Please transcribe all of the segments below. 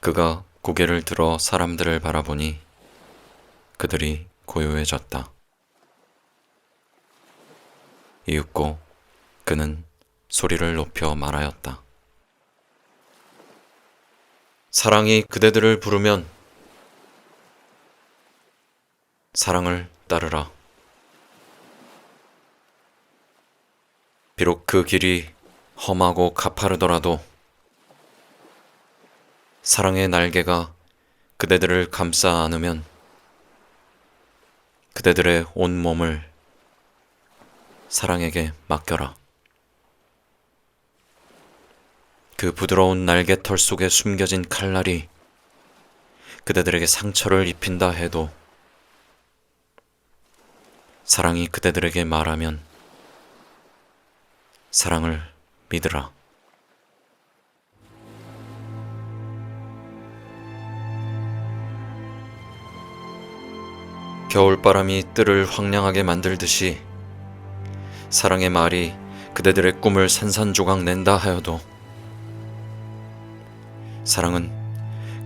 그가 고개를 들어 사람들을 바라보니 그들이 고요해졌다. 이윽고 그는 소리를 높여 말하였다. 사랑이 그대들을 부르면 사랑을 따르라. 비록 그 길이 험하고 가파르더라도 사랑의 날개가 그대들을 감싸 안으면 그대들의 온몸을 사랑에게 맡겨라. 그 부드러운 날개털 속에 숨겨진 칼날이 그대들에게 상처를 입힌다 해도 사랑이 그대들에게 말하면 사랑을 믿으라. 겨울바람이 뜰을 황량하게 만들듯이 사랑의 말이 그대들의 꿈을 산산조각 낸다 하여도 사랑은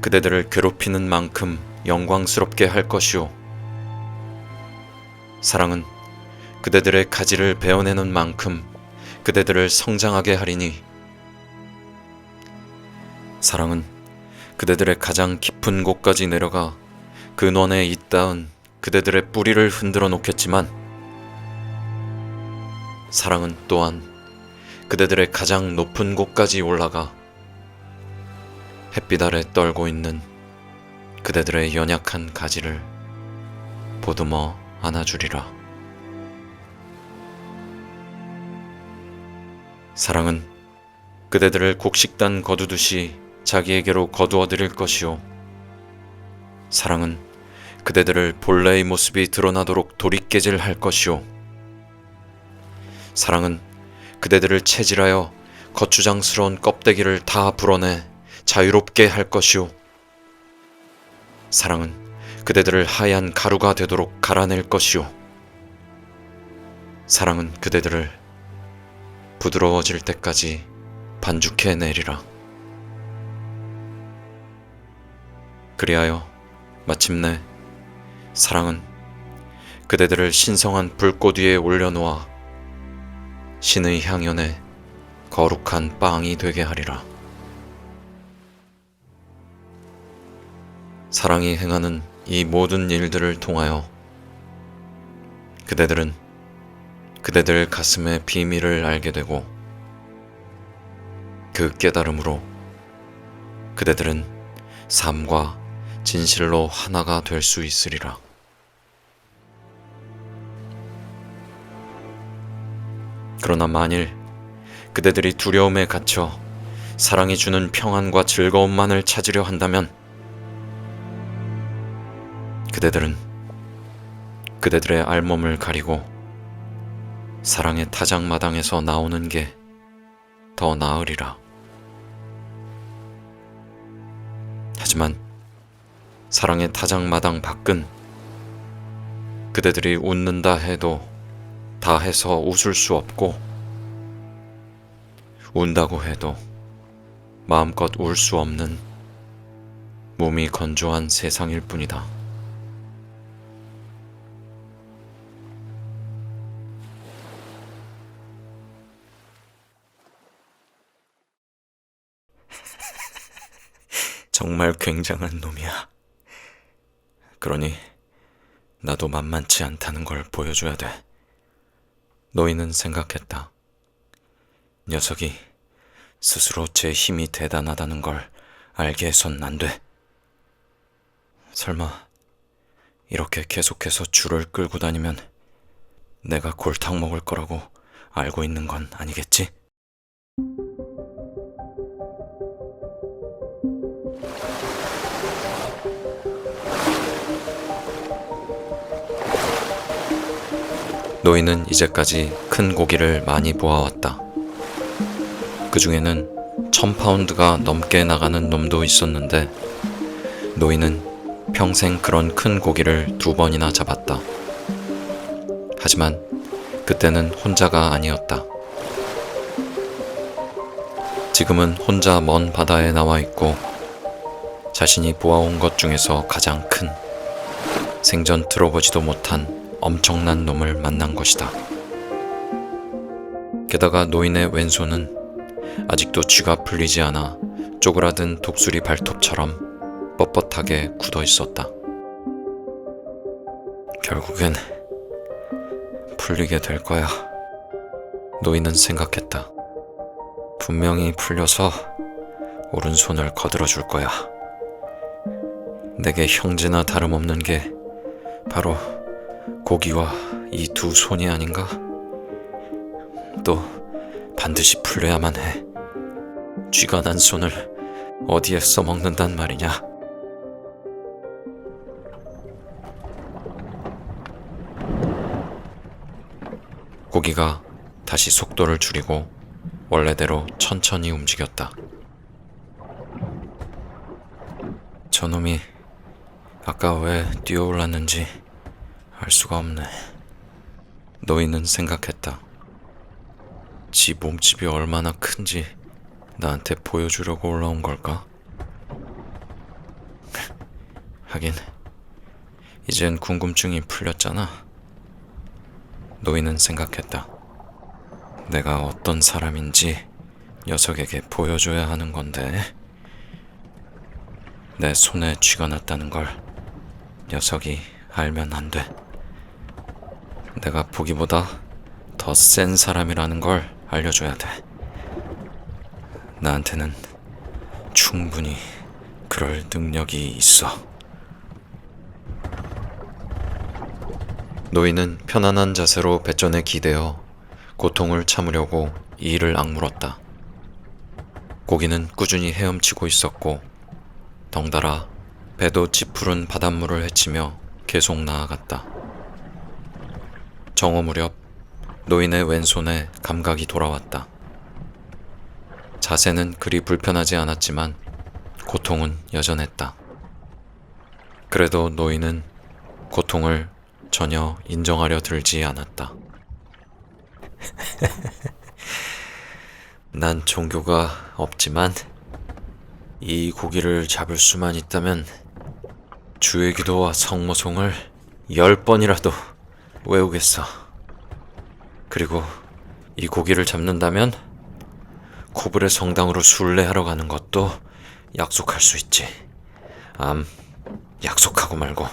그대들을 괴롭히는 만큼 영광스럽게 할 것이요, 사랑은 그대들의 가지를 베어내는 만큼 그대들을 성장하게 하리니, 사랑은 그대들의 가장 깊은 곳까지 내려가 근원에 잇닿은 그대들의 뿌리를 흔들어 놓겠지만, 사랑은 또한 그대들의 가장 높은 곳까지 올라가 햇빛 아래 떨고 있는 그대들의 연약한 가지를 보듬어 안아주리라. 사랑은 그대들을 곡식단 거두듯이 자기에게로 거두어 드릴 것이요, 사랑은 그대들을 본래의 모습이 드러나도록 도릿개질 할 것이요, 사랑은 그대들을 체질하여 거추장스러운 껍데기를 다 불어내 자유롭게 할 것이요, 사랑은 그대들을 하얀 가루가 되도록 갈아낼 것이요, 사랑은 그대들을 부드러워질 때까지 반죽해 내리라. 그리하여 마침내 사랑은 그대들을 신성한 불꽃 위에 올려놓아 신의 향연에 거룩한 빵이 되게 하리라. 사랑이 행하는 이 모든 일들을 통하여 그대들은 그대들 가슴의 비밀을 알게 되고, 그 깨달음으로 그대들은 삶과 진실로 하나가 될 수 있으리라. 그러나 만일 그대들이 두려움에 갇혀 사랑이 주는 평안과 즐거움만을 찾으려 한다면 그대들은 그대들의 알몸을 가리고 사랑의 타작마당에서 나오는 게 더 나으리라. 하지만 사랑의 타작마당 밖은 그대들이 웃는다 해도 다 해서 웃을 수 없고, 운다고 해도 마음껏 울 수 없는 몸이 건조한 세상일 뿐이다. 정말 굉장한 놈이야. 그러니 나도 만만치 않다는 걸 보여줘야 돼. 노인은 생각했다. 녀석이 스스로 제 힘이 대단하다는 걸 알게 해선 안 돼. 설마 이렇게 계속해서 줄을 끌고 다니면 내가 골탕 먹을 거라고 알고 있는 건 아니겠지? 노인은 이제까지 큰 고기를 많이 보아왔다. 그 중에는 1000파운드가 넘게 나가는 놈도 있었는데 노인은 평생 그런 큰 고기를 2번이나 잡았다. 하지만 그때는 혼자가 아니었다. 지금은 혼자 먼 바다에 나와 있고 자신이 보아온 것 중에서 가장 큰, 생전 들어보지도 못한 엄청난 놈을 만난 것이다. 게다가 노인의 왼손은 아직도 쥐가 풀리지 않아 쪼그라든 독수리 발톱처럼 뻣뻣하게 굳어 있었다. 결국엔 풀리게 될 거야. 노인은 생각했다. 분명히 풀려서 오른손을 거들어 줄 거야. 내게 형제나 다름없는 게 바로 고기와 이 두 손이 아닌가? 또 반드시 풀려야만 해. 쥐가 난 손을 어디에 써먹는단 말이냐? 고기가 다시 속도를 줄이고 원래대로 천천히 움직였다. 저놈이 아까 왜 뛰어올랐는지 알 수가 없네. 노인은 생각했다. 지 몸집이 얼마나 큰지 나한테 보여주려고 올라온 걸까? 하긴 이젠 궁금증이 풀렸잖아. 노인은 생각했다. 내가 어떤 사람인지 녀석에게 보여줘야 하는 건데, 내 손에 쥐가 났다는 걸 녀석이 알면 안 돼. 내가 보기보다 더 센 사람이라는 걸 알려줘야 돼. 나한테는 충분히 그럴 능력이 있어. 노인은 편안한 자세로 배전에 기대어 고통을 참으려고 이를 악물었다. 고기는 꾸준히 헤엄치고 있었고 덩달아 배도 찌푸른 바닷물을 헤치며 계속 나아갔다. 정오 무렵 노인의 왼손에 감각이 돌아왔다. 자세는 그리 불편하지 않았지만 고통은 여전했다. 그래도 노인은 고통을 전혀 인정하려 들지 않았다. 난 종교가 없지만 이 고기를 잡을 수만 있다면 주의 기도와 성모송을 10번이라도 외우겠어. 그리고 이 고기를 잡는다면 코블의 성당으로 순례하러 가는 것도 약속할 수 있지. 약속하고 말고.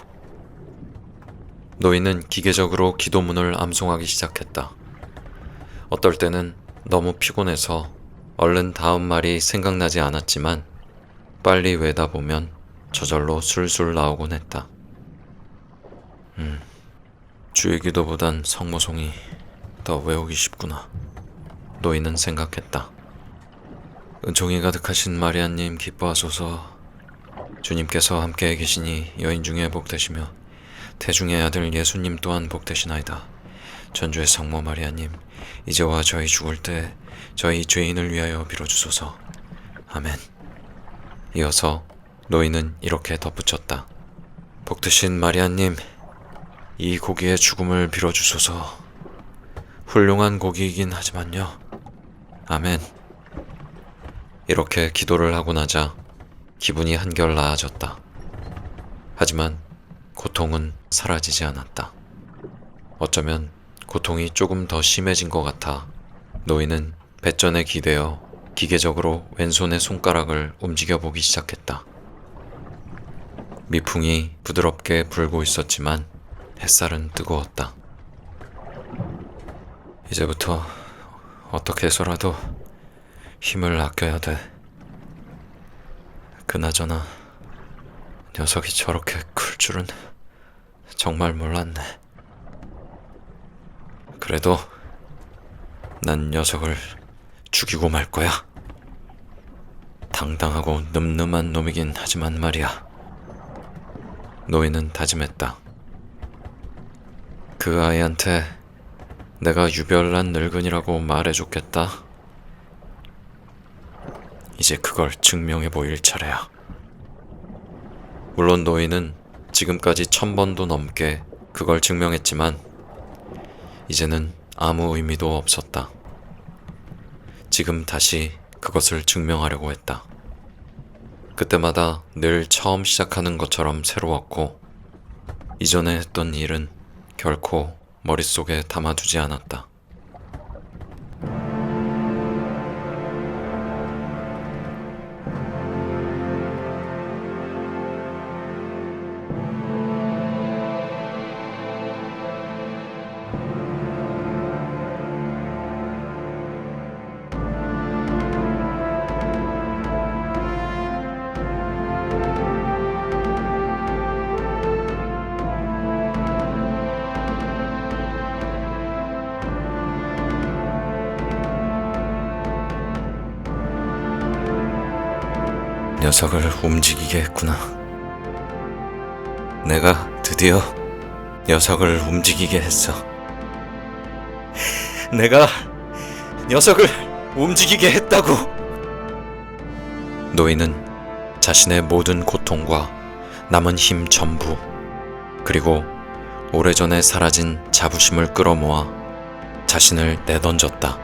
노인은 기계적으로 기도문을 암송하기 시작했다. 어떨 때는 너무 피곤해서 얼른 다음 말이 생각나지 않았지만 빨리 외다 보면 저절로 술술 나오곤 했다. 주의 기도보단 성모송이 더 외우기 쉽구나. 노인은 생각했다. 은총이 가득하신 마리아님 기뻐하소서. 주님께서 함께 계시니 여인 중에 복되시며 태중의 아들 예수님 또한 복되시나이다. 전주의 성모 마리아님, 이제와 저희 죽을 때 저희 죄인을 위하여 빌어주소서. 아멘. 이어서 노인은 이렇게 덧붙였다. 복되신 마리아님, 이 고기의 죽음을 빌어주소서. 훌륭한 고기이긴 하지만요. 아멘. 이렇게 기도를 하고 나자 기분이 한결 나아졌다. 하지만 고통은 사라지지 않았다. 어쩌면 고통이 조금 더 심해진 것 같아 노인은 배전에 기대어 기계적으로 왼손의 손가락을 움직여보기 시작했다. 미풍이 부드럽게 불고 있었지만 햇살은 뜨거웠다. 이제부터 어떻게 해서라도 힘을 아껴야 돼. 그나저나 녀석이 저렇게 클 줄은 정말 몰랐네. 그래도 난 녀석을 죽이고 말 거야. 당당하고 늠름한 놈이긴 하지만 말이야. 노인은 다짐했다. 그 아이한테 내가 유별난 늙은이라고 말해줬겠다. 이제 그걸 증명해 보일 차례야. 물론 노인은 지금까지 1000번도 넘게 그걸 증명했지만 이제는 아무 의미도 없었다. 지금 다시 그것을 증명하려고 했다. 그때마다 늘 처음 시작하는 것처럼 새로웠고, 이전에 했던 일은 결코 머릿속에 담아두지 않았다. 녀석을 움직이게 했구나. 내가 드디어 녀석을 움직이게 했어. 내가 녀석을 움직이게 했다고! 노인은 자신의 모든 고통과 남은 힘 전부, 그리고 오래전에 사라진 자부심을 끌어모아 자신을 내던졌다.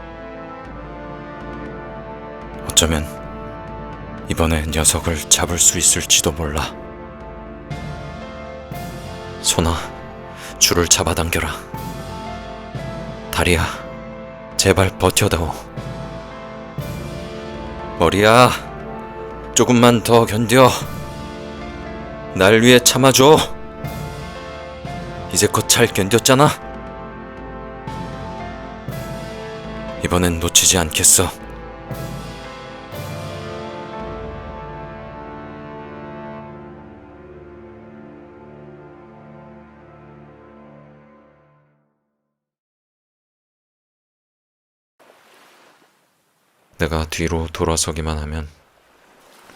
어쩌면 이번에 녀석을 잡을 수 있을지도 몰라. 손아, 줄을 잡아당겨라. 다리야, 제발 버텨다오. 머리야, 조금만 더 견뎌. 날 위해 참아줘. 이제껏 잘 견뎠잖아. 이번엔 놓치지 않겠어. 내가 뒤로 돌아서기만 하면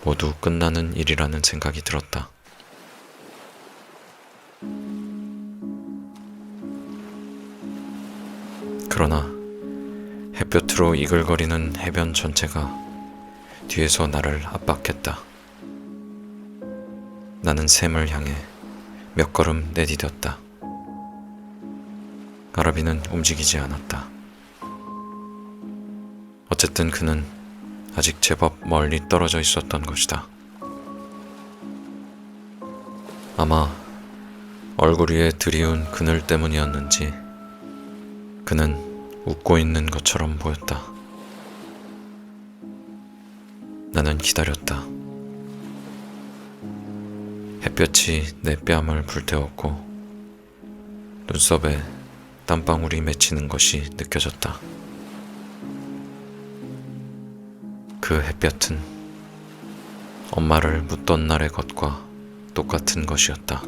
모두 끝나는 일이라는 생각이 들었다. 그러나 햇볕으로 이글거리는 해변 전체가 뒤에서 나를 압박했다. 나는 샘을 향해 몇 걸음 내디뎠다. 아라비는 움직이지 않았다. 어쨌든 그는 아직 제법 멀리 떨어져 있었던 것이다. 아마 얼굴 위에 드리운 그늘 때문이었는지 그는 웃고 있는 것처럼 보였다. 나는 기다렸다. 햇볕이 내 뺨을 불태웠고 눈썹에 땀방울이 맺히는 것이 느껴졌다. 그 햇볕은 엄마를 묻던 날의 것과 똑같은 것이었다.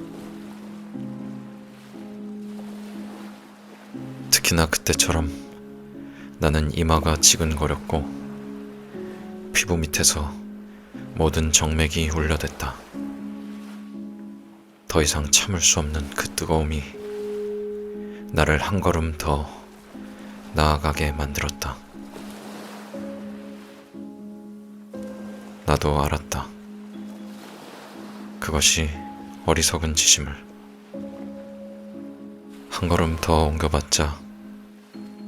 특히나 그때처럼 나는 이마가 지근거렸고 피부 밑에서 모든 정맥이 울려댔다. 더 이상 참을 수 없는 그 뜨거움이 나를 한 걸음 더 나아가게 만들었다. 나도 알았다. 그것이 어리석은 짓임을. 한 걸음 더 옮겨봤자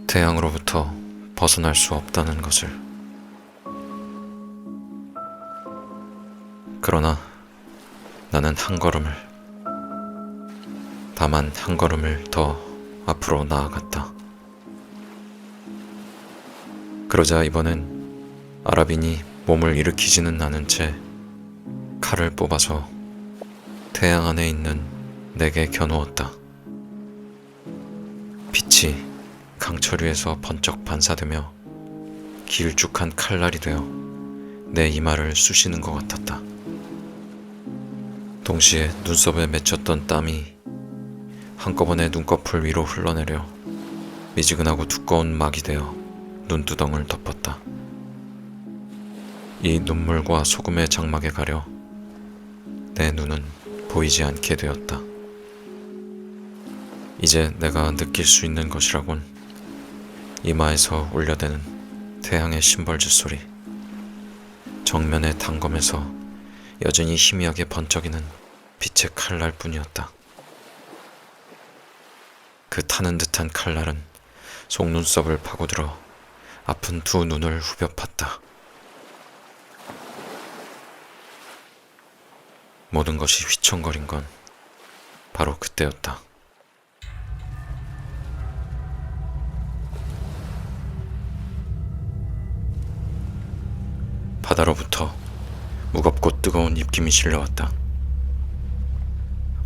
태양으로부터 벗어날 수 없다는 것을. 그러나 나는 한 걸음을, 다만 한 걸음을 더 앞으로 나아갔다. 그러자 이번엔 아라빈이 몸을 일으키지는 않은 채 칼을 뽑아서 태양 안에 있는 내게 겨누었다. 빛이 강철 위에서 번쩍 반사되며 길쭉한 칼날이 되어 내 이마를 쑤시는 것 같았다. 동시에 눈썹에 맺혔던 땀이 한꺼번에 눈꺼풀 위로 흘러내려 미지근하고 두꺼운 막이 되어 눈두덩을 덮었다. 이 눈물과 소금의 장막에 가려 내 눈은 보이지 않게 되었다. 이제 내가 느낄 수 있는 것이라곤 이마에서 울려대는 태양의 심벌짓 소리, 정면의 단검에서 여전히 희미하게 번쩍이는 빛의 칼날 뿐이었다. 그 타는 듯한 칼날은 속눈썹을 파고들어 아픈 두 눈을 후벼 팠다. 모든 것이 휘청거린 건 바로 그때였다. 바다로부터 무겁고 뜨거운 입김이 실려왔다.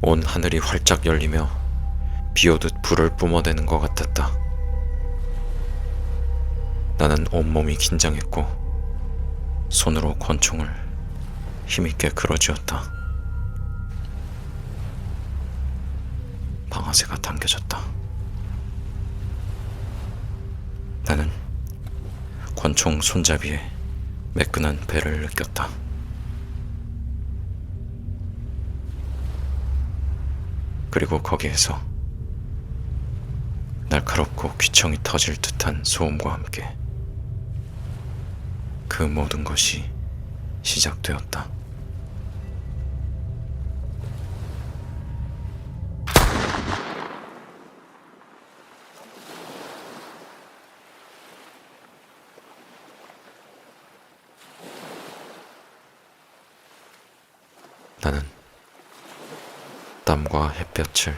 온 하늘이 활짝 열리며 비오듯 불을 뿜어대는 것 같았다. 나는 온몸이 긴장했고 손으로 권총을 힘있게 끌어쥐었다. 방아쇠가 당겨졌다. 나는 권총 손잡이에 매끈한 배를 느꼈다. 그리고 거기에서 날카롭고 귀청이 터질 듯한 소음과 함께 그 모든 것이 시작되었다. 나는 땀과 햇볕을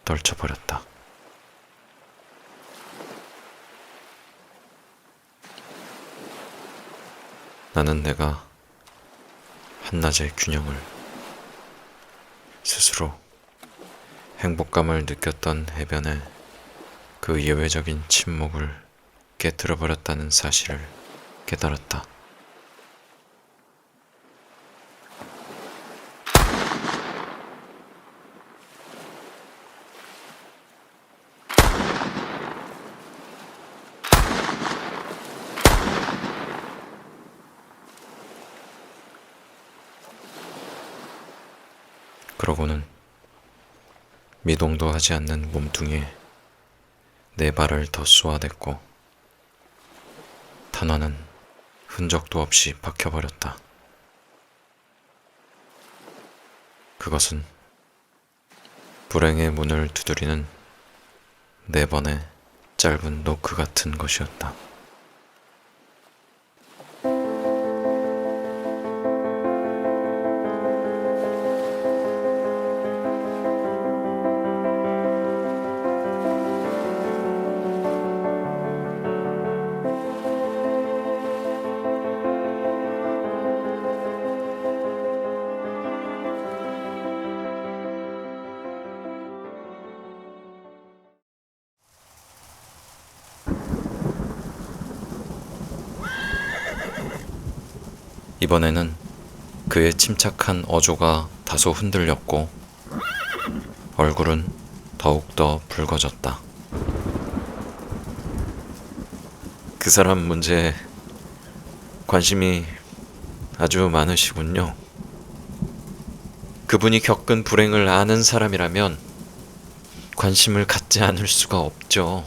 떨쳐버렸다. 나는 내가 한낮의 균형을, 스스로 행복감을 느꼈던 해변에 그 예외적인 침묵을 깨뜨려버렸다는 사실을 깨달았다. 그러고는 미동도 하지 않는 몸뚱이에 내 발을 더 쏘아댔고 탄환은 흔적도 없이 박혀버렸다. 그것은 불행의 문을 두드리는 4번의 짧은 노크 같은 것이었다. 이번에는 그의 침착한 어조가 다소 흔들렸고 얼굴은 더욱더 붉어졌다. 그 사람 문제에 관심이 아주 많으시군요. 그분이 겪은 불행을 아는 사람이라면 관심을 갖지 않을 수가 없죠.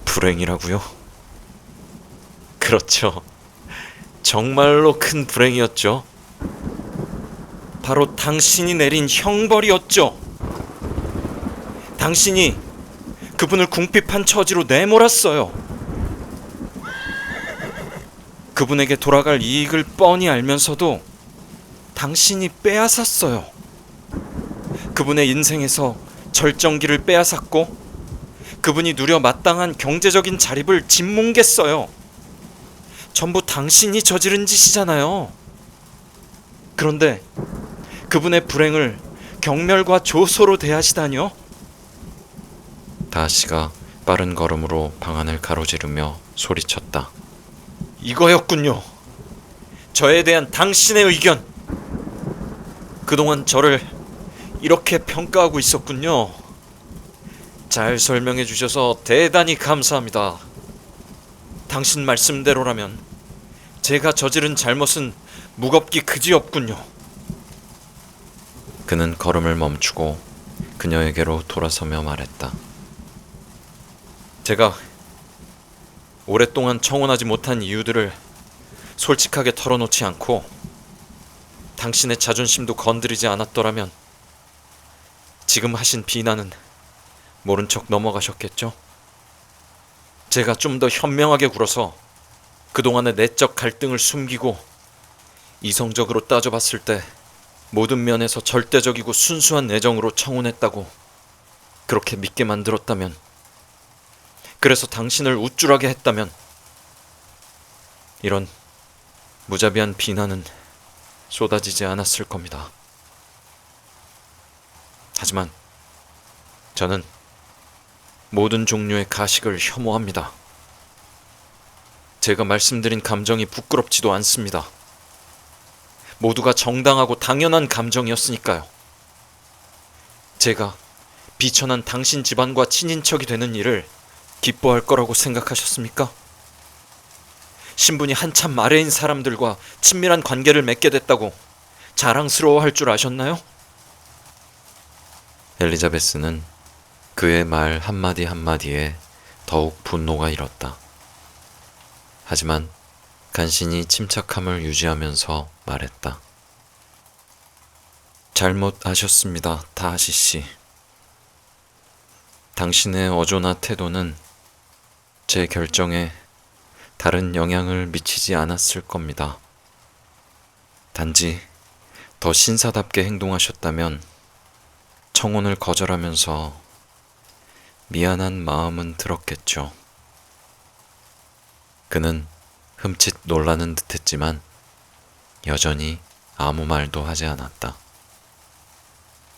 불행이라고요? 그렇죠. 정말로 큰 불행이었죠. 바로 당신이 내린 형벌이었죠. 당신이 그분을 궁핍한 처지로 내몰았어요. 그분에게 돌아갈 이익을 뻔히 알면서도 당신이 빼앗았어요. 그분의 인생에서 절정기를 빼앗았고 그분이 누려 마땅한 경제적인 자립을 짓뭉갰어요. 전부 당신이 저지른 짓이잖아요. 그런데 그분의 불행을 경멸과 조소로 대하시다니요? 다하씨가 빠른 걸음으로 방안을 가로지르며 소리쳤다. 이거였군요. 저에 대한 당신의 의견. 그동안 저를 이렇게 평가하고 있었군요. 잘 설명해 주셔서 대단히 감사합니다. 당신 말씀대로라면 제가 저지른 잘못은 무겁기 그지없군요. 그는 걸음을 멈추고 그녀에게로 돌아서며 말했다. 제가 오랫동안 청혼하지 못한 이유들을 솔직하게 털어놓지 않고 당신의 자존심도 건드리지 않았더라면 지금 하신 비난은 모른 척 넘어가셨겠죠? 제가 좀 더 현명하게 굴어서 그동안의 내적 갈등을 숨기고 이성적으로 따져봤을 때 모든 면에서 절대적이고 순수한 애정으로 청혼했다고 그렇게 믿게 만들었다면, 그래서 당신을 우쭐하게 했다면, 이런 무자비한 비난은 쏟아지지 않았을 겁니다. 하지만 저는 모든 종류의 가식을 혐오합니다. 제가 말씀드린 감정이 부끄럽지도 않습니다. 모두가 정당하고 당연한 감정이었으니까요. 제가 비천한 당신 집안과 친인척이 되는 일을 기뻐할 거라고 생각하셨습니까? 신분이 한참 아래인 사람들과 친밀한 관계를 맺게 됐다고 자랑스러워할 줄 아셨나요? 엘리자베스는 그의 말 한마디 한마디에 더욱 분노가 일었다. 하지만 간신히 침착함을 유지하면서 말했다. 잘못 아셨습니다, 다하시 씨. 당신의 어조나 태도는 제 결정에 다른 영향을 미치지 않았을 겁니다. 단지 더 신사답게 행동하셨다면 청혼을 거절하면서 미안한 마음은 들었겠죠. 그는 흠칫 놀라는 듯했지만 여전히 아무 말도 하지 않았다.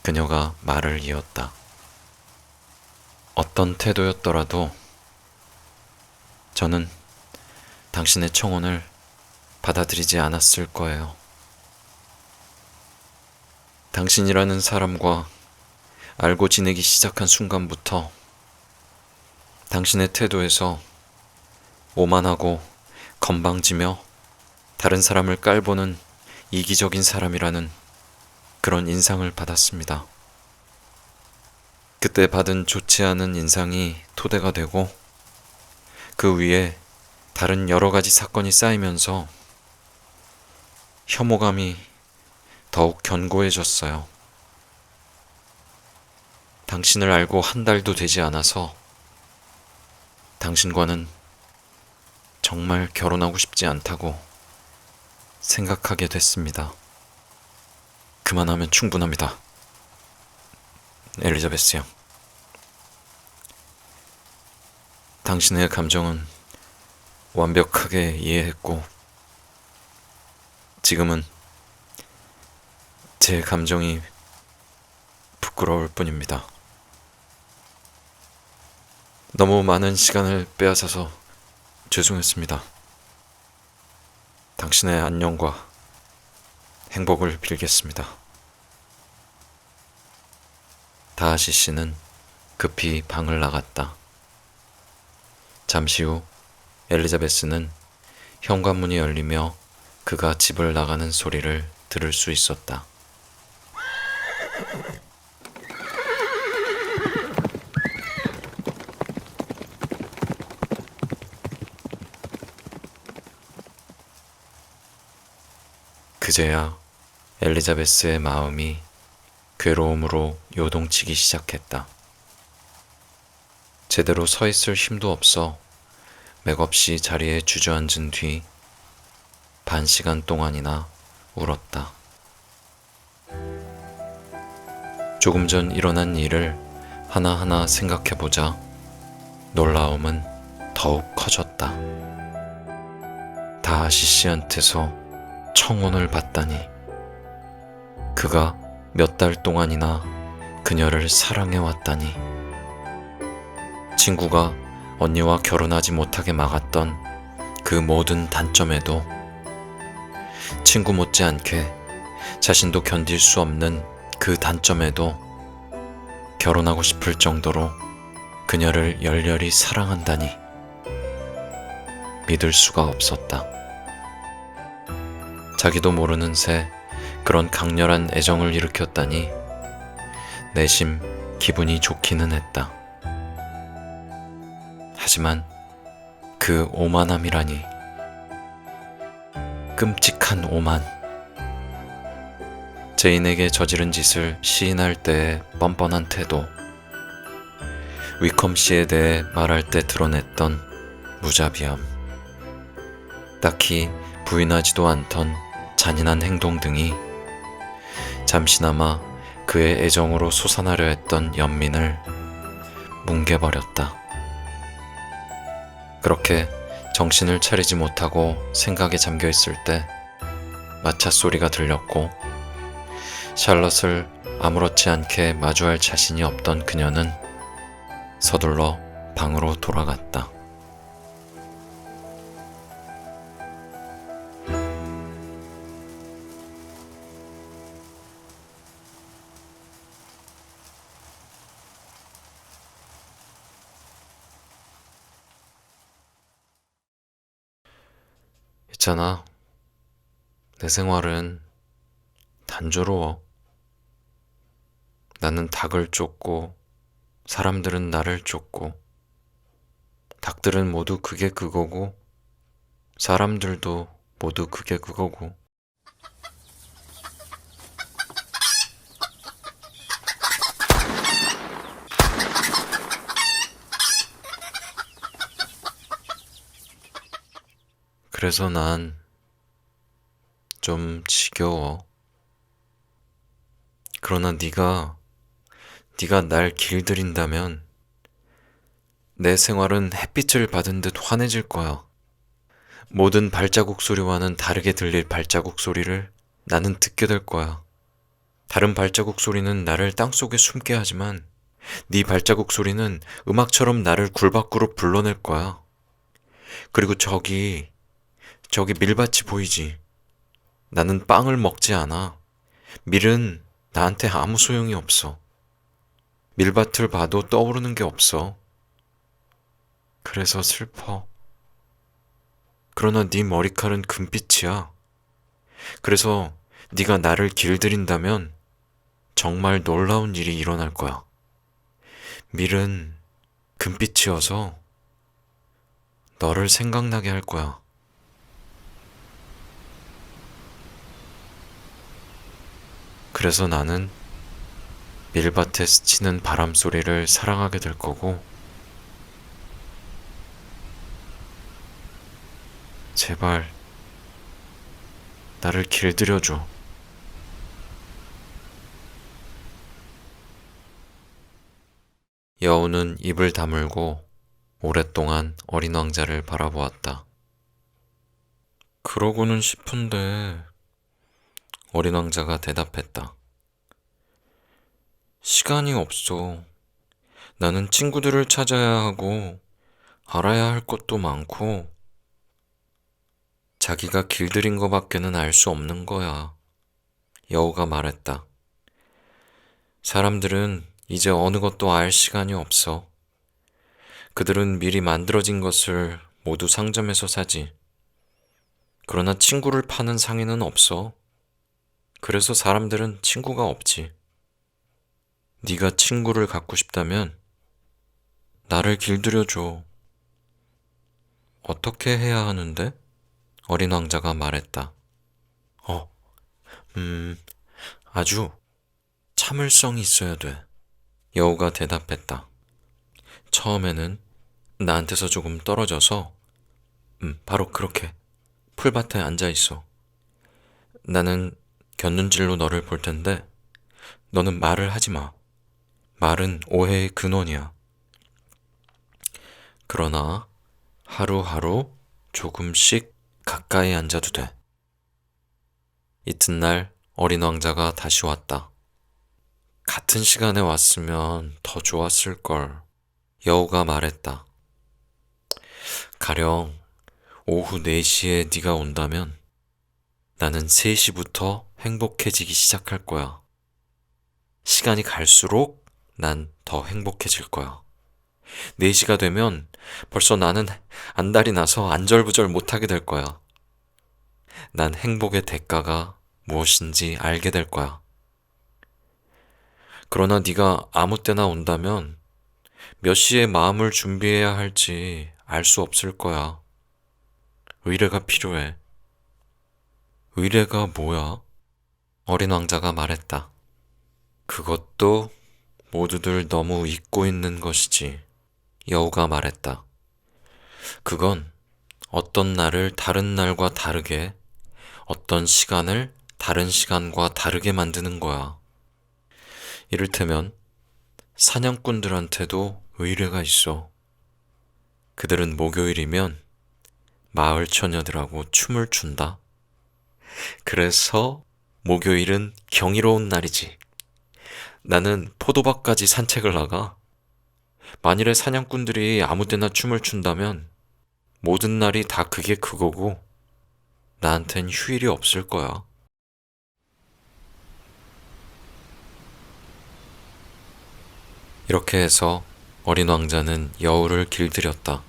그녀가 말을 이었다. 어떤 태도였더라도 저는 당신의 청혼을 받아들이지 않았을 거예요. 당신이라는 사람과 알고 지내기 시작한 순간부터 당신의 태도에서 오만하고 건방지며 다른 사람을 깔보는 이기적인 사람이라는 그런 인상을 받았습니다. 그때 받은 좋지 않은 인상이 토대가 되고 그 위에 다른 여러 가지 사건이 쌓이면서 혐오감이 더욱 견고해졌어요. 당신을 알고 한 달도 되지 않아서 당신과는 정말 결혼하고 싶지 않다고 생각하게 됐습니다. 그만하면 충분합니다, 엘리자베스 양. 당신의 감정은 완벽하게 이해했고 지금은 제 감정이 부끄러울 뿐입니다. 너무 많은 시간을 빼앗아서 죄송했습니다. 당신의 안녕과 행복을 빌겠습니다. 다하시 씨는 급히 방을 나갔다. 잠시 후 엘리자베스는 현관문이 열리며 그가 집을 나가는 소리를 들을 수 있었다. 그제야 엘리자베스의 마음이 괴로움으로 요동치기 시작했다. 제대로 서 있을 힘도 없어 맥없이 자리에 주저앉은 뒤 반 시간 동안이나 울었다. 조금 전 일어난 일을 하나하나 생각해보자 놀라움은 더욱 커졌다. 다하시 씨한테서 청혼을 받다니. 그가 몇 달 동안이나 그녀를 사랑해왔다니. 친구가 언니와 결혼하지 못하게 막았던 그 모든 단점에도 친구 못지않게 자신도 견딜 수 없는 그 단점에도 결혼하고 싶을 정도로 그녀를 열렬히 사랑한다니. 믿을 수가 없었다. 자기도 모르는 새 그런 강렬한 애정을 일으켰다니 내심 기분이 좋기는 했다. 하지만 그 오만함이라니. 끔찍한 오만. 제인에게 저지른 짓을 시인할 때의 뻔뻔한 태도, 위컴 씨에 대해 말할 때 드러냈던 무자비함. 딱히 부인하지도 않던 잔인한 행동 등이 잠시나마 그의 애정으로 솟아나려 했던 연민을 뭉개버렸다. 그렇게 정신을 차리지 못하고 생각에 잠겨 있을 때 마차 소리가 들렸고 샬럿을 아무렇지 않게 마주할 자신이 없던 그녀는 서둘러 방으로 돌아갔다. 있잖아, 내 생활은 단조로워. 나는 닭을 쫓고 사람들은 나를 쫓고 닭들은 모두 그게 그거고 사람들도 모두 그게 그거고 그래서 난 좀 지겨워. 그러나 네가 날 길들인다면 내 생활은 햇빛을 받은 듯 환해질 거야. 모든 발자국 소리와는 다르게 들릴 발자국 소리를 나는 듣게 될 거야. 다른 발자국 소리는 나를 땅속에 숨게 하지만 네 발자국 소리는 음악처럼 나를 굴 밖으로 불러낼 거야. 그리고 저기 밀밭이 보이지? 나는 빵을 먹지 않아. 밀은 나한테 아무 소용이 없어. 밀밭을 봐도 떠오르는 게 없어. 그래서 슬퍼. 그러나 네 머리칼은 금빛이야. 그래서 네가 나를 길들인다면 정말 놀라운 일이 일어날 거야. 밀은 금빛이어서 너를 생각나게 할 거야. 그래서 나는 밀밭에 스치는 바람 소리를 사랑하게 될 거고, 제발 나를 길들여줘. 여우는 입을 다물고 오랫동안 어린 왕자를 바라보았다. 그러고는 싶은데 어린 왕자가 대답했다. 시간이 없어. 나는 친구들을 찾아야 하고 알아야 할 것도 많고 자기가 길들인 거밖에는 알 수 없는 거야. 여우가 말했다. 사람들은 이제 어느 것도 알 시간이 없어. 그들은 미리 만들어진 것을 모두 상점에서 사지. 그러나 친구를 파는 상인은 없어. 그래서 사람들은 친구가 없지. 네가 친구를 갖고 싶다면 나를 길들여줘. 어떻게 해야 하는데? 어린 왕자가 말했다. 어, 아주 참을성이 있어야 돼. 여우가 대답했다. 처음에는 나한테서 조금 떨어져서, 바로 그렇게 풀밭에 앉아 있어. 나는 곁눈질로 너를 볼 텐데, 너는 말을 하지 마. 말은 오해의 근원이야. 그러나 하루하루 조금씩 가까이 앉아도 돼. 이튿날 어린 왕자가 다시 왔다. 같은 시간에 왔으면 더 좋았을걸. 여우가 말했다. 가령 오후 4시에 네가 온다면 나는 3시부터 행복해지기 시작할 거야. 시간이 갈수록 난 더 행복해질 거야. 4시가 되면 벌써 나는 안달이 나서 안절부절 못하게 될 거야. 난 행복의 대가가 무엇인지 알게 될 거야. 그러나 네가 아무 때나 온다면 몇 시에 마음을 준비해야 할지 알 수 없을 거야. 의뢰가 필요해. 의뢰가 뭐야? 어린 왕자가 말했다. 그것도 모두들 너무 잊고 있는 것이지. 여우가 말했다. 그건 어떤 날을 다른 날과 다르게, 어떤 시간을 다른 시간과 다르게 만드는 거야. 이를테면 사냥꾼들한테도 의뢰가 있어. 그들은 목요일이면 마을 처녀들하고 춤을 춘다. 그래서 목요일은 경이로운 날이지. 나는 포도밭까지 산책을 나가. 만일에 사냥꾼들이 아무 때나 춤을 춘다면 모든 날이 다 그게 그거고 나한텐 휴일이 없을 거야. 이렇게 해서 어린 왕자는 여우를 길들였다.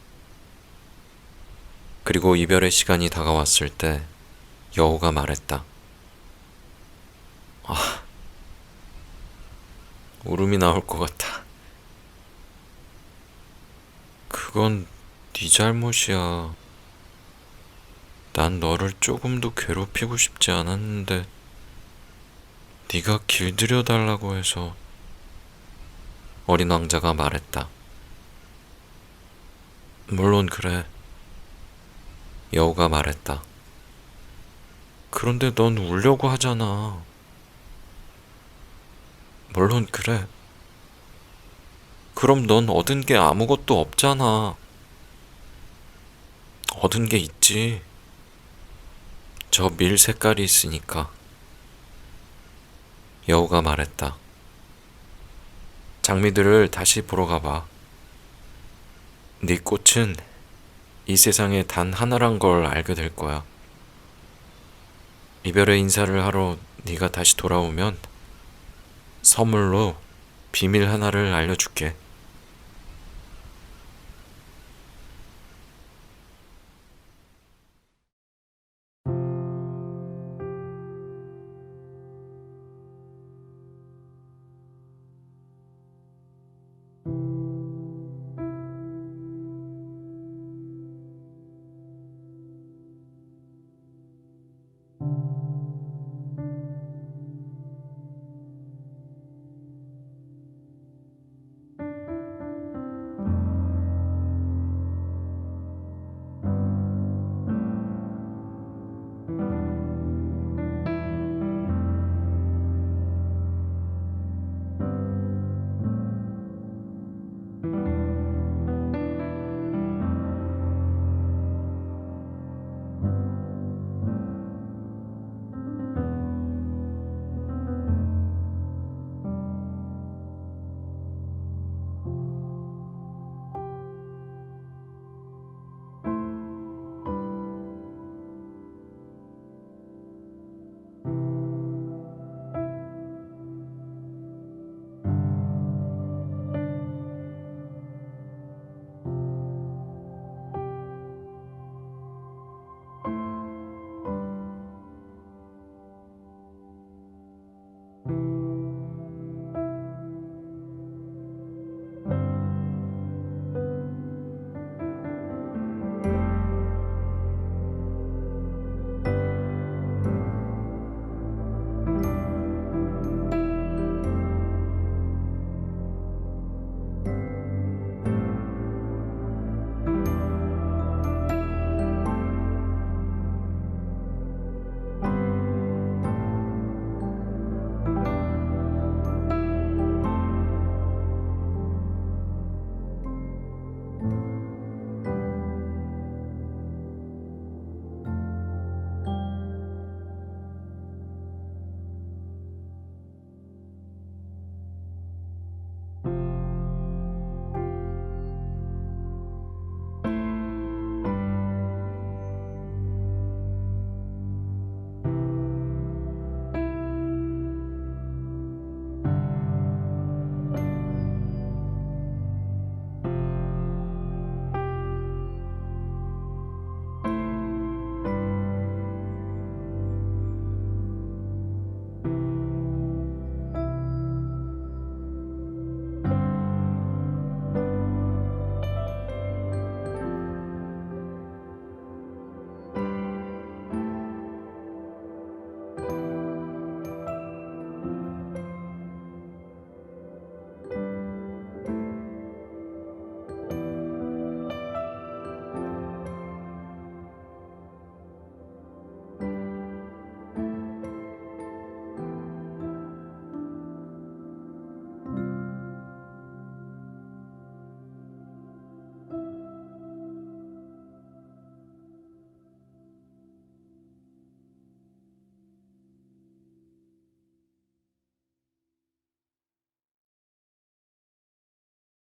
그리고 이별의 시간이 다가왔을 때 여우가 말했다. 아, 울음이 나올 것 같아. 그건 네 잘못이야. 난 너를 조금도 괴롭히고 싶지 않았는데 네가 길들여 달라고 해서. 어린 왕자가 말했다. 물론 그래. 여우가 말했다. 그런데 넌 울려고 하잖아. 물론 그래. 그럼 넌 얻은 게 아무것도 없잖아. 얻은 게 있지. 저 밀 색깔이 있으니까. 여우가 말했다. 장미들을 다시 보러 가봐. 네 꽃은 이 세상에 단 하나란 걸 알게 될 거야. 이별의 인사를 하러 네가 다시 돌아오면 선물로 비밀 하나를 알려줄게.